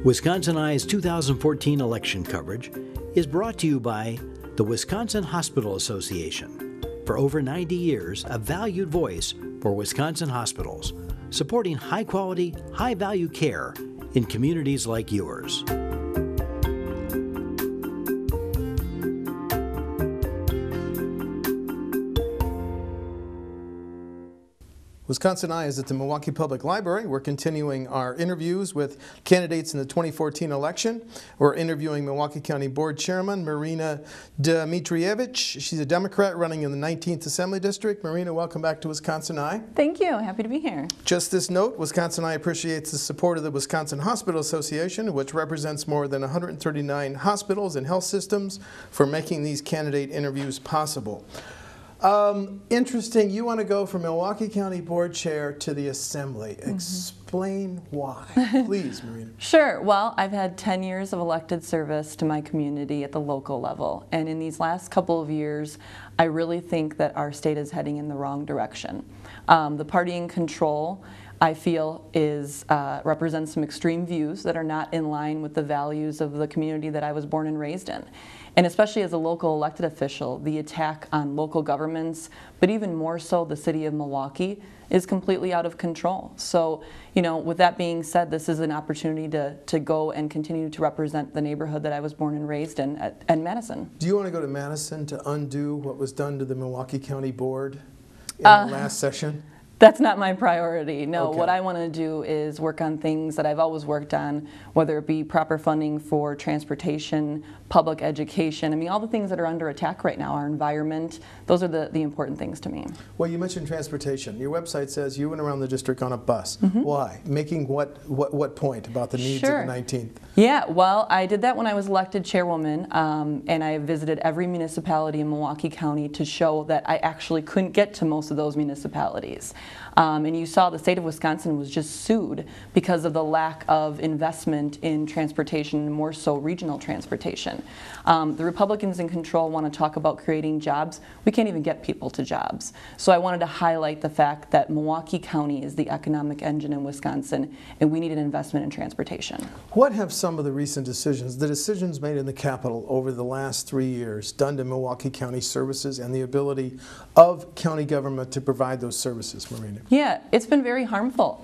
Wisconsin Eye's 2014 election coverage is brought to you by the Wisconsin Hospital Association. For over 90 years, a valued voice for Wisconsin hospitals, supporting high-quality, high-value care in communities like yours. Wisconsin Eye is at the Milwaukee Public Library. We're continuing our interviews with candidates in the 2014 election. We're interviewing Milwaukee County Board Chairman Marina Dmitrijevic. She's a Democrat running in the 19th Assembly District. Marina, welcome back to Wisconsin Eye. Thank you. Happy to be here. Just this note, Wisconsin Eye appreciates the support of the Wisconsin Hospital Association, which represents more than 139 hospitals and health systems, for making these candidate interviews possible. Interesting. You want to go from Milwaukee County Board Chair to the Assembly. Explain why, please, Marina. Sure. Well, I've had 10 years of elected service to my community at the local level, and in these last couple of years, I really think that our state is heading in the wrong direction. The party in control, I feel, represents some extreme views that are not in line with the values of the community that I was born and raised in. And especially as a local elected official, the attack on local governments, but even more so the city of Milwaukee, is completely out of control. So, you know, with that being said, this is an opportunity to go and continue to represent the neighborhood that I was born and raised in at Madison. Do you want to go to Madison to undo what was done to the Milwaukee County Board in the last session? That's not my priority. No, Okay. What I want to do is work on things that I've always worked on, whether it be proper funding for transportation, public education. I mean, all the things that are under attack right now, our environment, those are the important things to me. Well, you mentioned transportation. Your website says you went around the district on a bus. Why? Making what point about the needs of the 19th? Yeah, well, I did that when I was elected chairwoman, and I visited every municipality in Milwaukee County to show that I actually couldn't get to most of those municipalities. And you saw the state of Wisconsin was just sued because of the lack of investment in transportation, and more so regional transportation. The Republicans in control want to talk about creating jobs. We can't even get people to jobs. So I wanted to highlight the fact that Milwaukee County is the economic engine in Wisconsin, and we need an investment in transportation. What have some of the recent decisions, the decisions made in the Capitol over the last 3 years, done to Milwaukee County services and the ability of county government to provide those services, Marina? Yeah, it's been very harmful.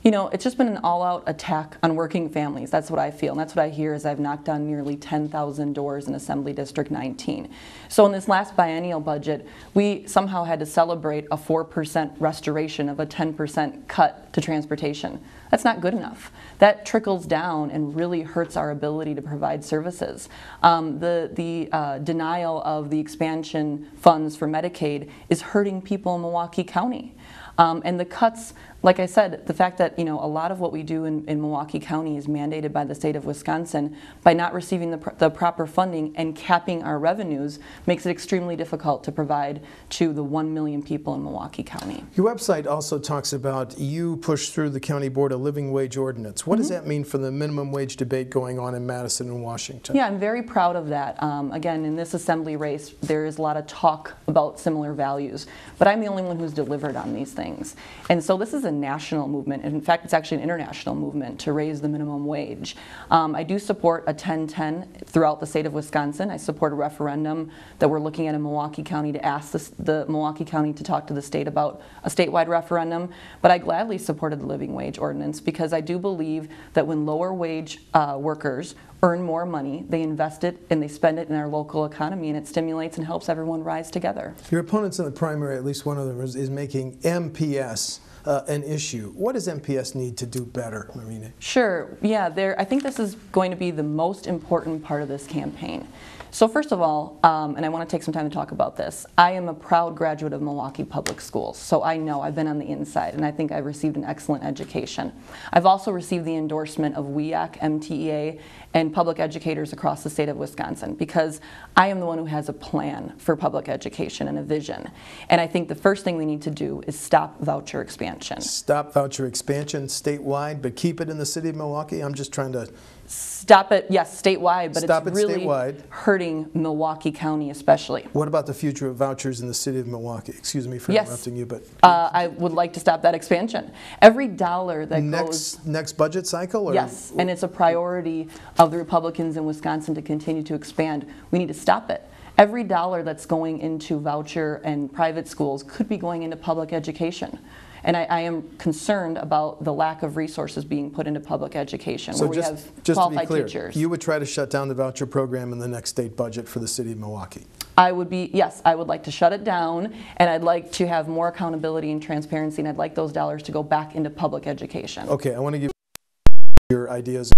You know, it's just been an all-out attack on working families. That's what I feel, and that's what I hear as I've knocked on nearly 10,000 doors in Assembly District 19. So in this last biennial budget, we somehow had to celebrate a 4% restoration of a 10% cut to transportation. That's not good enough. That trickles down and really hurts our ability to provide services. The denial of the expansion funds for Medicaid is hurting people in Milwaukee County. And the cuts, like I said, the fact that, you know, a lot of what we do in Milwaukee County is mandated by the state of Wisconsin. By not receiving the proper funding and capping our revenues makes it extremely difficult to provide to the 1 million people in Milwaukee County. Your website also talks about you pushed through the County Board a living wage ordinance. What does that mean for the minimum wage debate going on in Madison and Washington? Yeah, I'm very proud of that. Again, in this assembly race, there is a lot of talk about similar values, but I'm the only one who's delivered on these things. And so this is a national movement. In fact, it's actually an international movement to raise the minimum wage. I do support a 10-10 throughout the state of Wisconsin. I support a referendum that we're looking at in Milwaukee County to ask the Milwaukee County to talk to the state about a statewide referendum. But I gladly supported the living wage ordinance because I do believe that when lower wage workers earn more money, they invest it and they spend it in our local economy, and it stimulates and helps everyone rise together. Your opponents in the primary, at least one of them, is making MPS an issue. What does MPS need to do better, Marina? Sure. Yeah, I think this is going to be the most important part of this campaign. So first of all, and I want to take some time to talk about this, I am a proud graduate of Milwaukee Public Schools, so I know I've been on the inside, and I think I've received an excellent education. I've also received the endorsement of WEAC, MTEA, and public educators across the state of Wisconsin, because I am the one who has a plan for public education and a vision. And I think the first thing we need to do is stop voucher expansion. Stop voucher expansion statewide, but keep it in the city of Milwaukee? I'm just trying to Stop it, yes, statewide, but Stop it's it really statewide. hurting Milwaukee County especially. What about the future of vouchers in the city of Milwaukee? Excuse me for Yes. interrupting you, but I would like to stop that expansion. Every dollar that goes... next budget cycle? Or? Yes, and it's a priority of the Republicans in Wisconsin to continue to expand. We need to stop it. Every dollar that's going into voucher and private schools could be going into public education. And I am concerned about the lack of resources being put into public education, So where we have just qualified to be clear, teachers. you would try to shut down the voucher program in the next state budget for the city of Milwaukee? Yes, I would like to shut it down, and I'd like to have more accountability and transparency, and I'd like those dollars to go back into public education. Okay, I want to give your ideas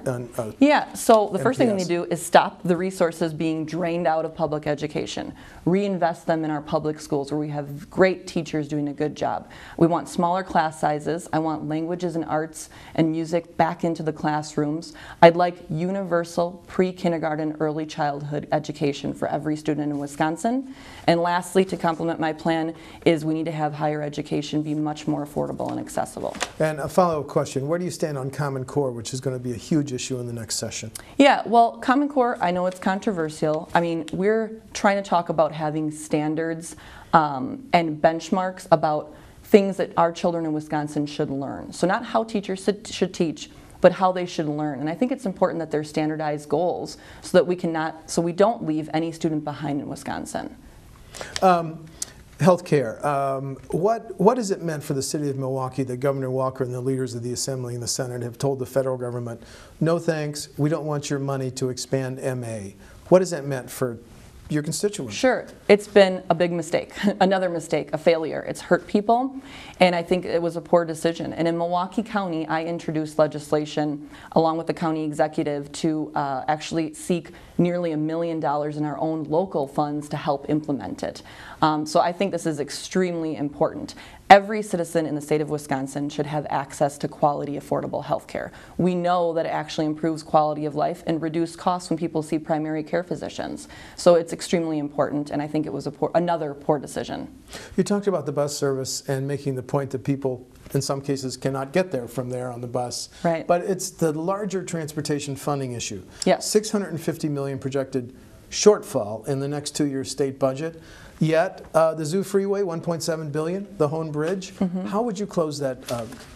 on Yeah, so the first thing we MPS. need to do is stop the resources being drained out of public education. Reinvest them in our public schools where we have great teachers doing a good job. We want smaller class sizes. I want languages and arts and music back into the classrooms. I'd like universal pre-kindergarten early childhood education for every student in Wisconsin. And lastly, to complement my plan, is we need to have higher education be much more affordable and accessible. And a follow-up question, where do you stand on Common Core, which is going to be a huge issue in the next session? Yeah, well, Common Core, I know it's controversial. I mean, we're trying to talk about having standards and benchmarks about things that our children in Wisconsin should learn. So not how teachers should teach, but how they should learn. And I think it's important that there's standardized goals so that we don't leave any student behind in Wisconsin. Healthcare. What has it meant for the city of Milwaukee that Governor Walker and the leaders of the Assembly and the Senate have told the federal government, no thanks, we don't want your money to expand MA? What has that meant for your constituents? Sure, it's been a big mistake, another mistake, a failure. It's hurt people, and I think it was a poor decision. And in Milwaukee County, I introduced legislation along with the county executive to actually seek nearly $1 million in our own local funds to help implement it. So I think this is extremely important. Every citizen in the state of Wisconsin should have access to quality, affordable health care. We know that it actually improves quality of life and reduces costs when people see primary care physicians. So it's extremely important, and I think it was another poor decision. You talked about the bus service and making the point that people, in some cases, cannot get there from there on the bus. Right. But it's the larger transportation funding issue. Yes. $650 million projected shortfall in the next 2 years state budget. Yet, the Zoo Freeway, $1.7 billion, the Hone Bridge. How would you close that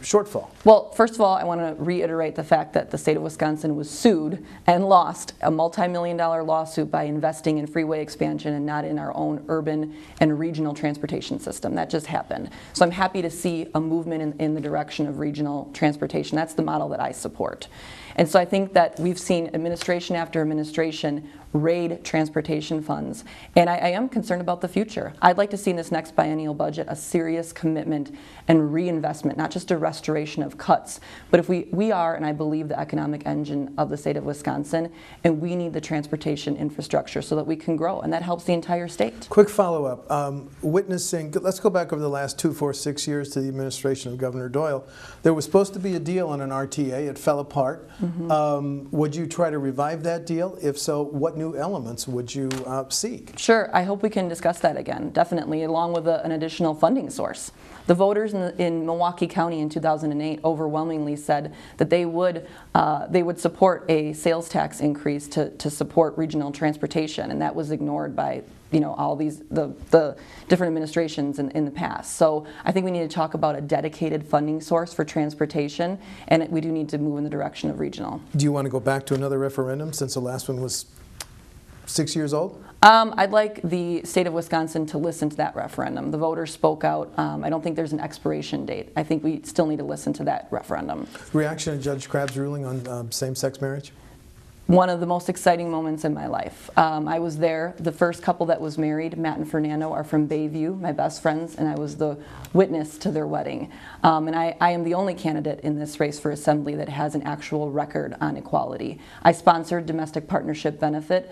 shortfall? Well, first of all, I want to reiterate the fact that the state of Wisconsin was sued and lost a multi-million-dollar lawsuit by investing in freeway expansion and not in our own urban and regional transportation system. That just happened. So I'm happy to see a movement in the direction of regional transportation. That's the model that I support. And so I think that we've seen administration after administration raid transportation funds, and I am concerned about the future. I'd like to see in this next biennial budget a serious commitment and reinvestment, not just a restoration of cuts, but if we are, and I believe, the economic engine of the state of Wisconsin, and we need the transportation infrastructure so that we can grow, and that helps the entire state. Quick follow-up. Witnessing, let's go back over the last 2, 4, 6 years to the administration of Governor Doyle. There was supposed to be a deal on an RTA. It fell apart. Would you try to revive that deal? If so, what new elements would you seek? Sure, I hope we can discuss that again, definitely, along with an additional funding source. The voters in Milwaukee County in 2008 overwhelmingly said that they would support a sales tax increase to support regional transportation, and that was ignored by all the different administrations in the past. So I think we need to talk about a dedicated funding source for transportation, and we do need to move in the direction of regional. Do you want to go back to another referendum since the last one was 6 years old? I'd like the state of Wisconsin to listen to that referendum. The voters spoke out. I don't think there's an expiration date. I think we still need to listen to that referendum. Reaction to Judge Crabb's ruling on same-sex marriage? One of the most exciting moments in my life. I was there. The first couple that was married, Matt and Fernando, are from Bayview, my best friends, and I was the witness to their wedding. And I am the only candidate in this race for Assembly that has an actual record on equality. I sponsored domestic partnership benefit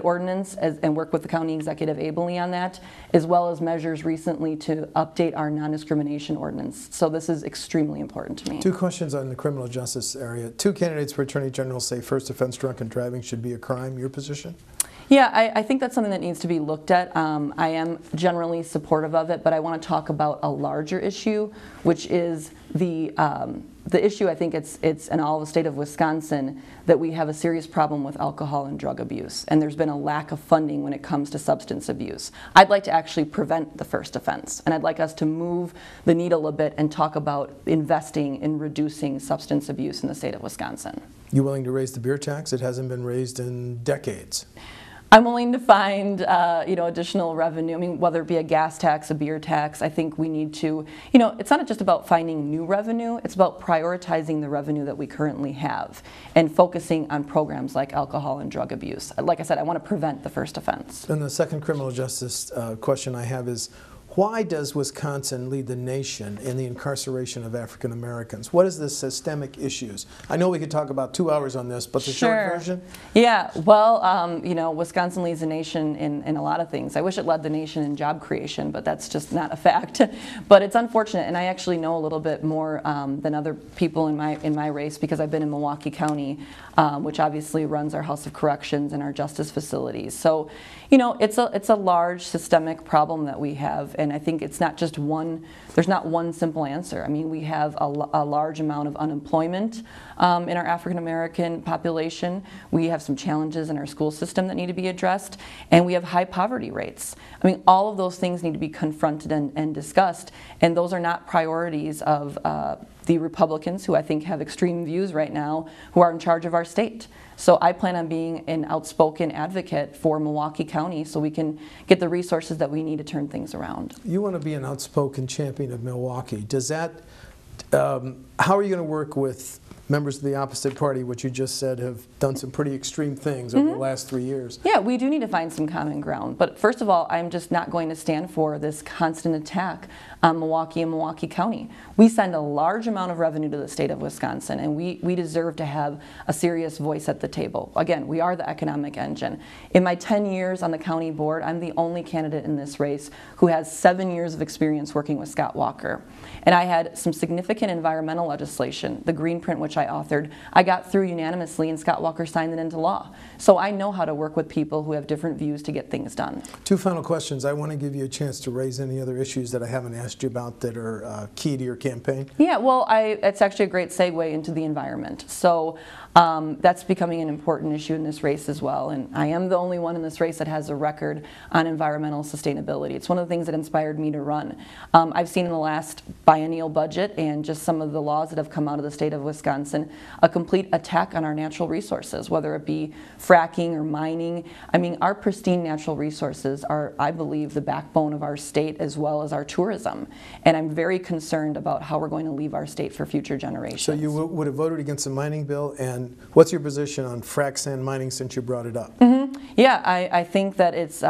ordinance and worked with the county executive ably on that, as well as measures recently to update our non-discrimination ordinance. So this is extremely important to me. 2 questions on the criminal justice area. 2 candidates for Attorney General say first offense drunken driving should be a crime. Your position? Yeah, I think that's something that needs to be looked at. I am generally supportive of it, but I want to talk about a larger issue, which is the the issue, I think it's in all of the state of Wisconsin that we have a serious problem with alcohol and drug abuse, and there's been a lack of funding when it comes to substance abuse. I'd like to actually prevent the first offense, and I'd like us to move the needle a bit and talk about investing in reducing substance abuse in the state of Wisconsin. You willing to raise the beer tax? It hasn't been raised in decades. I'm willing to find, additional revenue. I mean, whether it be a gas tax, a beer tax, I think we need to, it's not just about finding new revenue, it's about prioritizing the revenue that we currently have and focusing on programs like alcohol and drug abuse. Like I said, I want to prevent the first offense. And the second criminal justice question I have is, why does Wisconsin lead the nation in the incarceration of African Americans? What is the systemic issues? I know we could talk about 2 hours on this, but the short version? Yeah, well, Wisconsin leads the nation in a lot of things. I wish it led the nation in job creation, but that's just not a fact. But it's unfortunate, and I actually know a little bit more than other people in my race because I've been in Milwaukee County, which obviously runs our House of Corrections and our justice facilities. So, it's a large systemic problem that we have, and I think it's not just one, there's not one simple answer. I mean, we have a large amount of unemployment in our African American population. We have some challenges in our school system that need to be addressed, and we have high poverty rates. I mean, all of those things need to be confronted and discussed, and those are not priorities of the Republicans, who I think have extreme views right now, who are in charge of our state. So I plan on being an outspoken advocate for Milwaukee County so we can get the resources that we need to turn things around. You want to be an outspoken champion of Milwaukee. Does that, how are you going to work with members of the opposite party, which you just said have done some pretty extreme things over the last 3 years? Yeah, we do need to find some common ground. But first of all, I'm just not going to stand for this constant attack on Milwaukee and Milwaukee County. We send a large amount of revenue to the state of Wisconsin, and we deserve to have a serious voice at the table. Again, we are the economic engine. In my 10 years on the county board, I'm the only candidate in this race who has 7 years of experience working with Scott Walker. And I had some significant environmental legislation, the green print which I authored, I got through unanimously, and Scott Walker signed it into law. So I know how to work with people who have different views to get things done. 2 final questions. I want to give you a chance to raise any other issues that I haven't asked you about that are key to your campaign. Yeah, well, it's actually a great segue into the environment. So that's becoming an important issue in this race as well, and I am the only one in this race that has a record on environmental sustainability. It's one of the things that inspired me to run. I've seen in the last biennial budget and just some of the laws that have come out of the state of Wisconsin a complete attack on our natural resources, whether it be fracking or mining. I mean, our pristine natural resources are, I believe, the backbone of our state as well as our tourism, and I'm very concerned about how we're going to leave our state for future generations. So you would have voted against the mining bill, and what's your position on frac sand mining since you brought it up? Yeah, I think that it's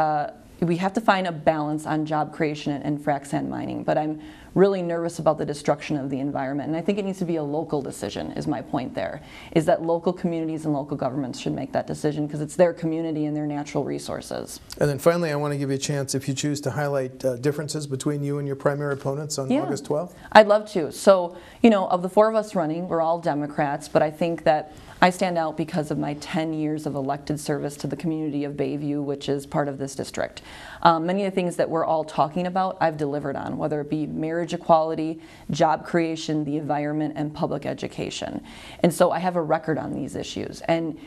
we have to find a balance on job creation and frac sand mining, but I'm really nervous about the destruction of the environment, and I think it needs to be a local decision, is my point there, is that local communities and local governments should make that decision because it's their community and their natural resources. And then finally, I want to give you a chance, if you choose, to highlight differences between you and your primary opponents on August 12th. I'd love to. So, of the 4 of us running, we're all Democrats, but I think that I stand out because of my 10 years of elected service to the community of Bayview, which is part of this district. Many of the things that we're all talking about, I've delivered on, whether it be marriage equality, job creation, the environment, and public education. And so I have a record on these issues. And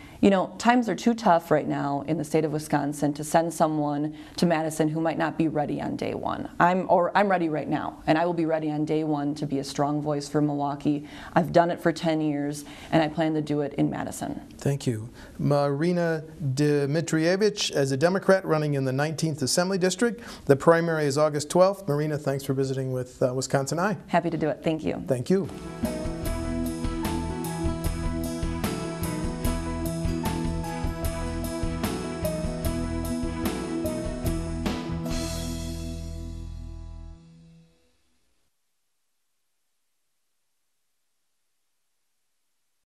times are too tough right now in the state of Wisconsin to send someone to Madison who might not be ready on day one. I'm ready right now, and I will be ready on day one to be a strong voice for Milwaukee. I've done it for 10 years, and I plan to do it in Madison. Thank you. Marina Dmitrijevic, as a Democrat running in the 19th Assembly District. The primary is August 12th. Marina, thanks for visiting with Wisconsin Eye. Happy to do it. Thank you. Thank you.